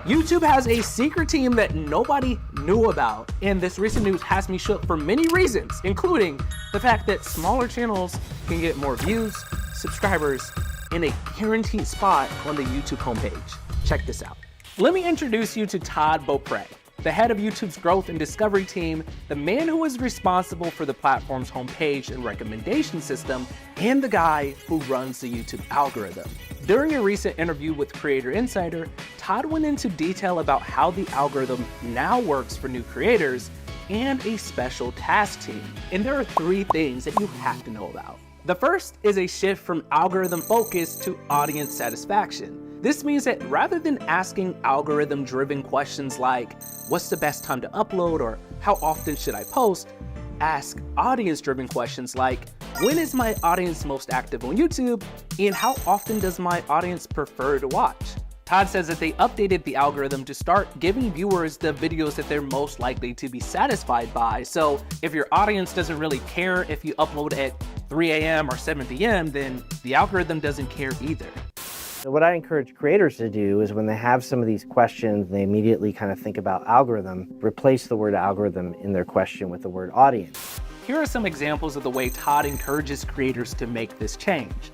YouTube has a secret team that nobody knew about, and this recent news has me shook for many reasons, including the fact that smaller channels can get more views, subscribers, and a guaranteed spot on the YouTube homepage. Check this out. Let me introduce you to Todd Beaupre, the head of YouTube's growth and discovery team, the man who is responsible for the platform's homepage and recommendation system, and the guy who runs the YouTube algorithm. During a recent interview with Creator Insider, Todd went into detail about how the algorithm now works for new creators and a special task team. And there are 3 things that you have to know about. The first is a shift from algorithm focus to audience satisfaction. This means that rather than asking algorithm-driven questions like, what's the best time to upload or how often should I post, ask audience-driven questions like, when is my audience most active on YouTube, and how often does my audience prefer to watch? Todd says that they updated the algorithm to start giving viewers the videos that they're most likely to be satisfied by. So if your audience doesn't really care if you upload at 3 a.m. or 7 p.m., then the algorithm doesn't care either. So what I encourage creators to do is when they have some of these questions, they immediately kind of think about algorithm, replace the word algorithm in their question with the word audience. Here are some examples of the way Todd encourages creators to make this change.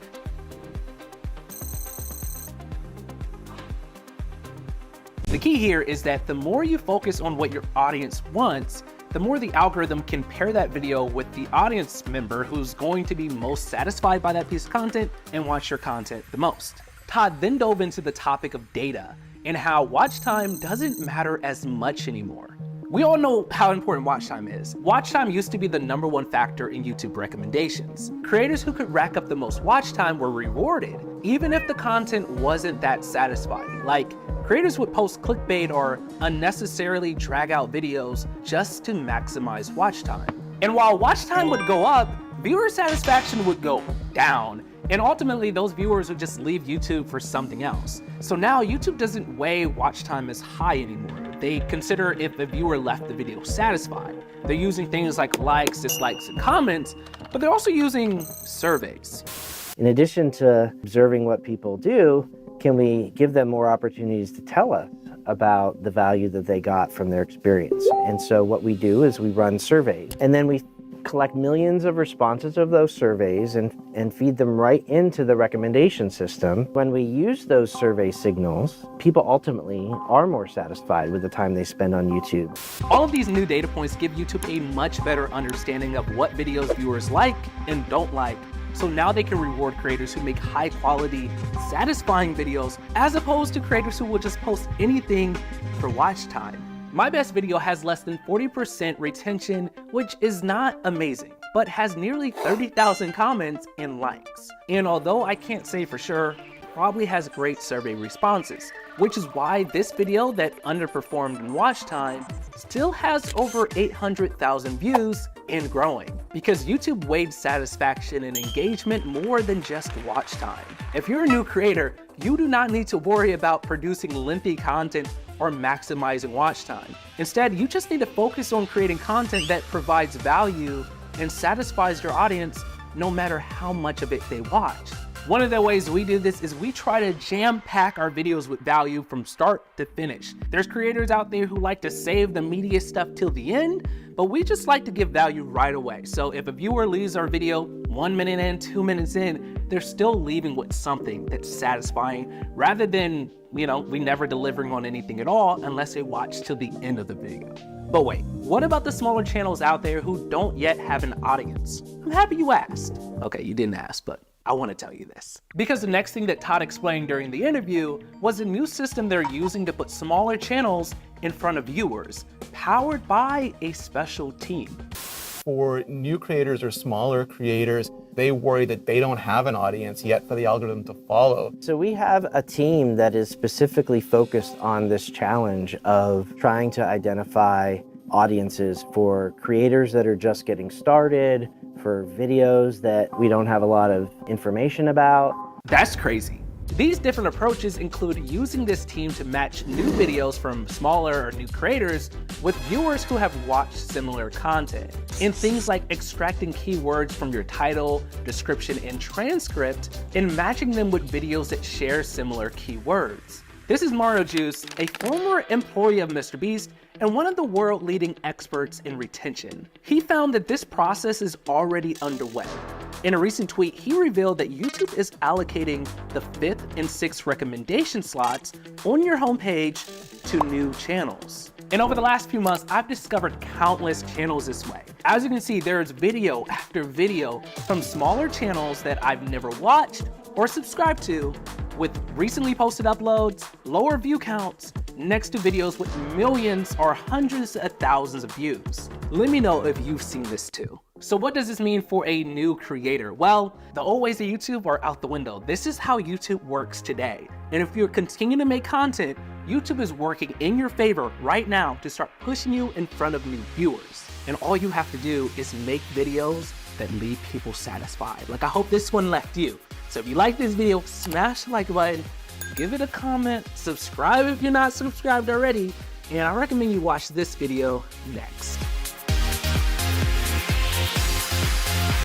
The key here is that the more you focus on what your audience wants, the more the algorithm can pair that video with the audience member who's going to be most satisfied by that piece of content and watch your content the most. Todd then dove into the topic of data and how watch time doesn't matter as much anymore. We all know how important watch time is. Watch time used to be the #1 factor in YouTube recommendations. Creators who could rack up the most watch time were rewarded, even if the content wasn't that satisfying. Like, creators would post clickbait or unnecessarily drag out videos just to maximize watch time. And while watch time would go up, viewer satisfaction would go down. And ultimately, those viewers would just leave YouTube for something else. So now YouTube doesn't weigh watch time as high anymore. They consider if the viewer left the video satisfied. They're using things like likes, dislikes, and comments, but they're also using surveys. In addition to observing what people do, can we give them more opportunities to tell us about the value that they got from their experience? And so what we do is we run surveys, and then we collect millions of responses of those surveys and feed them right into the recommendation system. When we use those survey signals, people ultimately are more satisfied with the time they spend on YouTube. All of these new data points give YouTube a much better understanding of what videos viewers like and don't like. So now they can reward creators who make high quality, satisfying videos, as opposed to creators who will just post anything for watch time. My best video has less than 40% retention, which is not amazing, but has nearly 30,000 comments and likes. And although I can't say for sure, probably has great survey responses, which is why this video that underperformed in watch time still has over 800,000 views and growing, because YouTube weighed satisfaction and engagement more than just watch time. If you're a new creator, you do not need to worry about producing lengthy content or maximizing watch time. Instead, you just need to focus on creating content that provides value and satisfies your audience no matter how much of it they watch. One of the ways we do this is we try to jam-pack our videos with value from start to finish. There's creators out there who like to save the media stuff till the end, but we just like to give value right away. So if a viewer leaves our video 1 minute in, 2 minutes in, they're still leaving with something that's satisfying rather than, we never delivering on anything at all unless they watch till the end of the video. But wait, what about the smaller channels out there who don't yet have an audience? I'm happy you asked. Okay, you didn't ask, but I want to tell you this. Because the next thing that Todd explained during the interview was a new system they're using to put smaller channels in front of viewers, powered by a special team. For new creators or smaller creators, they worry that they don't have an audience yet for the algorithm to follow. So we have a team that is specifically focused on this challenge of trying to identify audiences for creators that are just getting started, for videos that we don't have a lot of information about. That's crazy. These different approaches include using this team to match new videos from smaller or new creators with viewers who have watched similar content, and things like extracting keywords from your title, description, and transcript, and matching them with videos that share similar keywords. This is Mario Juice, a former employee of MrBeast and one of the world-leading experts in retention. He found that this process is already underway. In a recent tweet, he revealed that YouTube is allocating the 5th and 6th recommendation slots on your homepage to new channels. And over the last few months, I've discovered countless channels this way. As you can see, there's video after video from smaller channels that I've never watched or subscribed to, with recently posted uploads, lower view counts, next to videos with millions or hundreds of thousands of views. Let me know if you've seen this too. So what does this mean for a new creator? Well, the old ways of YouTube are out the window. This is how YouTube works today. And if you're continuing to make content, YouTube is working in your favor right now to start pushing you in front of new viewers. And all you have to do is make videos that leave people satisfied. Like I hope this one left you. So if you like this video, smash the like button, give it a comment, subscribe if you're not subscribed already, and I recommend you watch this video next.